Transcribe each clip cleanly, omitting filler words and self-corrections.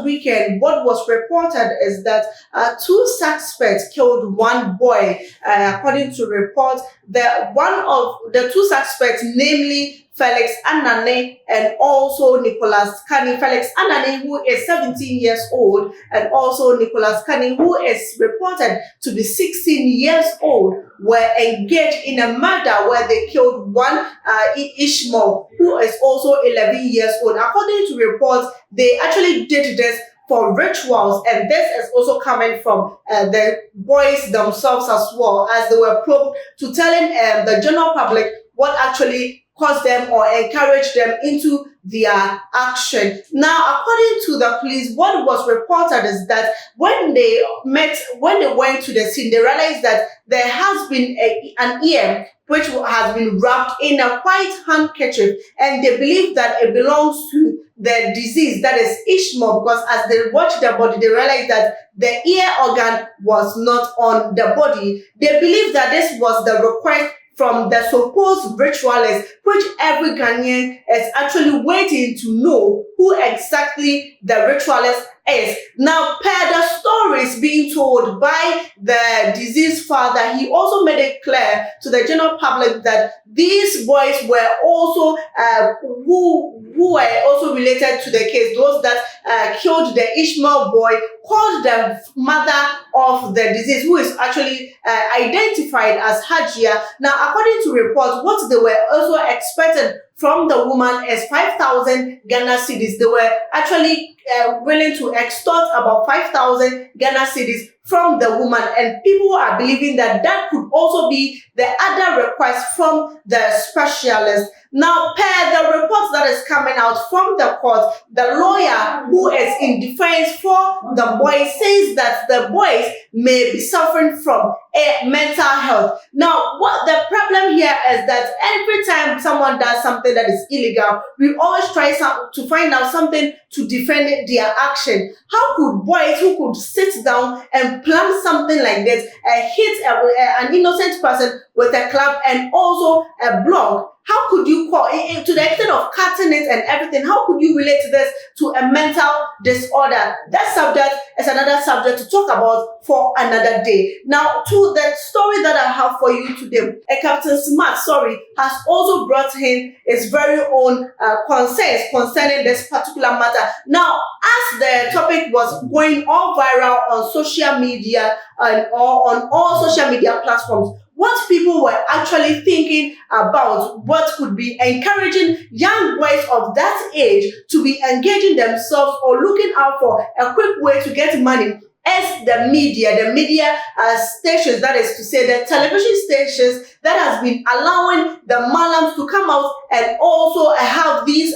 past weekend, what was reported is that two suspects killed one boy. According to reports, one of the two suspects, namely Felix Anane and also Nicholas Kani. Felix Anane, who is 17 years old, and also Nicholas Kani, who is reported to be 16 years old, were engaged in a murder where they killed one Ishmael, who is also 11 years old. According to reports, they actually did this for rituals, and this is also coming from the boys themselves as well, as they were probed to telling the general public what actually caused them or encouraged them into their action. Now, according to the police, what was reported is that when they went to the scene, they realized that there has been an ear which has been wrapped in a white handkerchief, and they believe that it belongs to the disease, that is Ishmael, because as they watched the body, they realized that the ear organ was not on the body. They believe that this was the request from the supposed ritualist, which every Ghanaian is actually waiting to know who exactly the ritualist is. Now, per the stories being told by the deceased father, he also made it clear to the general public that these boys were also who were also related to the case. Those that killed the Ishmael boy called the mother of the deceased, who is actually identified as Hajia. Now, according to reports, what they were also expected from the woman is 5,000 Ghana cedis. They were actually willing to extort about 5,000 Ghana cedis from the woman, and people are believing that that could also be the other request from the specialist. Now, per the reports that is coming out from the court, the lawyer who is in defense for the boys says that the boys may be suffering from a mental health. Now, what the problem here is that every time someone does something that is illegal, we always try to find out something to defend their action. How could boys who could sit down and plan something like this, hit an innocent person with a club and also a block? How could you call it, to the extent of cutting it and everything? How could you relate this to a mental disorder? That subject is another subject to talk about for another day. Now, to the story that I have for you today, Captain Smart, has also brought in his very own concerns concerning this particular matter. Now, as the topic was going all viral on social media and on all social media platforms, what people were actually thinking about what could be encouraging young boys of that age to be engaging themselves or looking out for a quick way to get money as the media stations, that is to say the television stations that has been allowing the malams to come out and also have these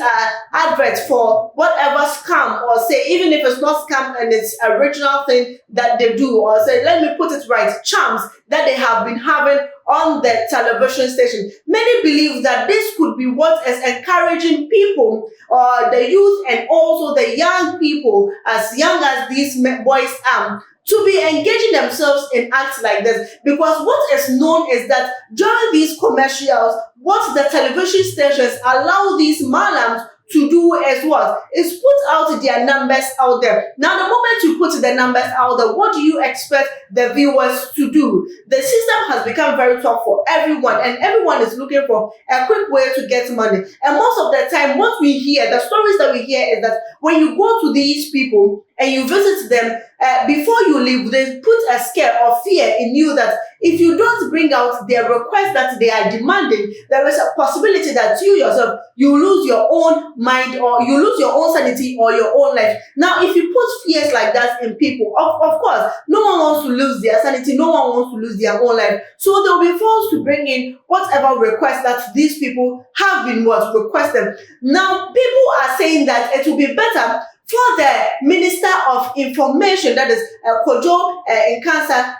adverts for whatever scam, or say, even if it's not scam and it's original thing that they do, or say, let me put it right, charms that they have been having on the television station. Many believe that this could be what is encouraging people, the youth and also the young people, as young as these boys are, to be engaging themselves in acts like this. Because what is known is that during these commercials, what the television stations allow these malams to do as what is put out their numbers out there. Now, the moment you put the numbers out there, what do you expect the viewers to do? The system has become very tough for everyone, and everyone is looking for a quick way to get money. And most of the time, what we hear, the stories that we hear is that when you go to these people and you visit them, before you leave, they put a scare or fear in you that if you don't bring out their request that they are demanding, there is a possibility that you yourself, you lose your own mind, or you lose your own sanity or your own life. Now, if you put fears like that in people, of course, no one wants to lose their sanity, no one wants to lose their own life. So they'll be forced to bring in whatever request that these people have been requested. Now, people are saying that it will be better for the Minister of Information, that is Kojo in Cancer,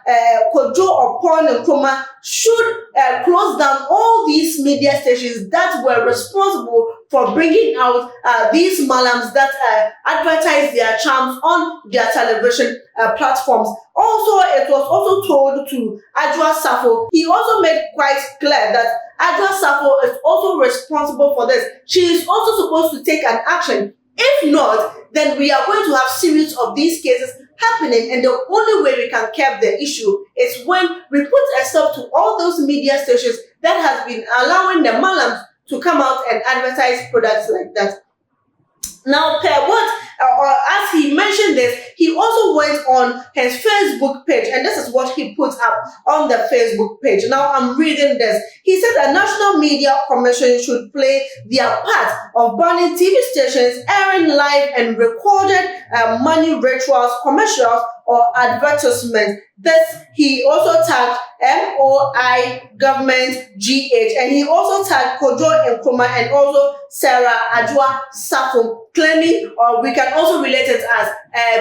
Kojo Opon Nkrumah, should close down all these media stations that were responsible for bringing out these malams that advertise their charms on their television platforms. Also, it was also told to Adwoa Safo. He also made quite clear that Adwoa Safo is also responsible for this. She is also supposed to take an action. If not, then we are going to have series of these cases happening. And the only way we can curb the issue is when we put a stop to all those media stations that has been allowing the malams to come out and advertise products like that. Now, per what, as he mentioned this, he also went on his Facebook page, and this is what he put up on the Facebook page. Now, I'm reading this. He said the National Media Commission should play their part of banning TV stations airing live and recorded money rituals, commercials, or advertisements. This, he also tagged MOI government GH, and he also tagged Kojo Nkrumah and also Sarah Adwa Safo, claiming, or we can also relate it as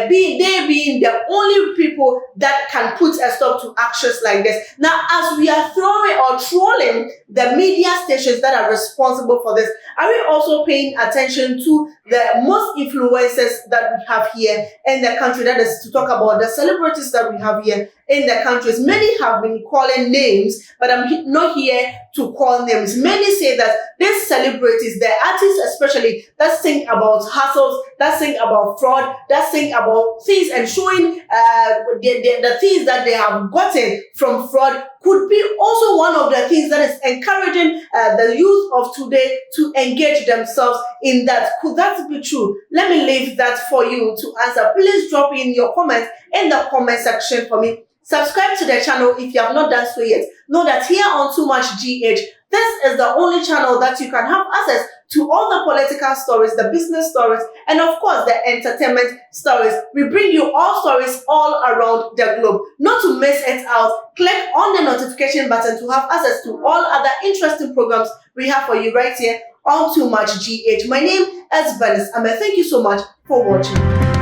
they being the only people that can put a stop to actions like this. Now, as we are throwing or trolling the media stations that are responsible for this, are we also paying attention to the most influencers that we have here in the country? That is to talk about the celebrities that we have here in the countries. Many have been calling names, but I'm not here to call names. Many say that these celebrities, the artists especially, that sing about hustles, that sing about fraud, that sing about things and showing the things that they have gotten from fraud, could be also one of the things that is encouraging the youth of today to engage themselves in that. Could that be true? Let me leave that for you to answer. Please drop in your comments in the comment section for me. Subscribe to the channel if you have not done so yet. Know that here on Too Much GH, this is the only channel that you can have access to all the political stories, the business stories, and of course the entertainment stories. We bring you all stories all around the globe. Not to miss it out, click on the notification button to have access to all other interesting programs we have for you right here on Too Much GH. My name is Venice, and thank you so much for watching.